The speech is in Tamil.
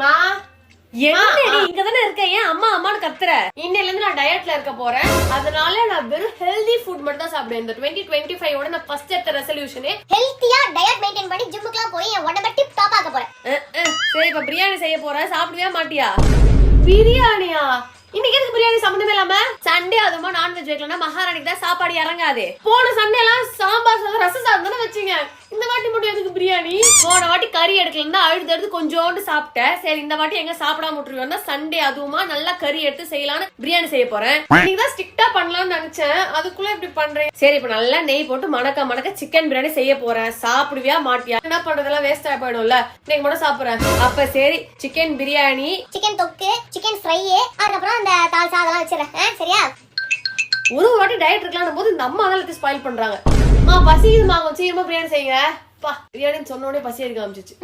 மா என்னடி இங்க தானே இருக்க, ஏன் அம்மா அம்மான்னு கத்துற? இன்னையில இருந்து நான் டயட்ல இருக்க போறேன். அதனால நான் வெறும் ஹெல்தி ஃபுட் மட்டும் தான் சாப்பிடுவேன். இந்த 2025 ஓட நான் ஃபர்ஸ்ட் எடுத்த ரெசல்யூஷனே ஹெல்த்தியா டயட் மெயின்டைன் பண்ணி ஜிம்முக்குலாம் போய் என் உடம்ப டிப் டாப் ஆக்க போறேன். சரி, இப்ப பிரியாணி செய்ய போறேன், சாப்பிடுவே மாட்டியா? பிரியாணியா? இன்னைக்கு எதுக்கு பிரியாணி சம்பந்தமே இல்லாம? சண்டே அதுமா நான்வெஜ் வைக்கலன்னா மகாராணிக்கு தான் சாப்பாடு இறங்காது. போன சண்டே எல்லாம் சாம்பார் சாதம் ரசம் சாதம் தானே வச்சீங்க. இந்த வாட்டி மட்டும் எதுக்கு பிரியாணி? போன வாட்டி கறி எடுக்கலன்னா அழுது கொஞ்சோண்டு சாப்பிட்டேன். சரி, இந்த வாட்டி எங்க சாப்பிடாம விட்டுருவோம்னா சண்டே அதுவுமா நல்லா கறி எடுத்து செய்யலான்னு பிரியாணி செய்ய போறேன். நீங்க தான் ஸ்ட்ரிக்ட்டா பண்ணலாம்னு நினைச்சேன், அதுக்குள்ள இப்படி பண்றேன். சரி, இப்ப நல்லா நெய் போட்டு மணக்க மணக்க சிக்கன் பிரியாணி செய்ய போறேன். சாப்பிடுவியா மாட்டியா? என்ன பண்றதெல்லாம் வேஸ்ட் ஆகி போயிடும்ல. இன்னைக்கு மட்டும் சாப்பிடுறேன். அப்ப சரி, சிக்கன் பிரியாணி, சிக்கன் தொக்கு, சிக்கன் ஃப்ரை, அதுக்கப்புறம் அந்த தால்சா அதெல்லாம் வச்சிடறேன். சரியா? ஒரு வாட்டி டயட் இருக்கலாம் போது இந்த அம்மா தான் ஸ்பாயில் பண்றாங்க. பசிக்குதுமா, கொஞ்சம் சீக்கிரமா பிரியாணி செய்யுங்க. பிரியாணின்னு சொன்ன உடனே பசி எடுக்க ஆரம்பிச்சிச்சு.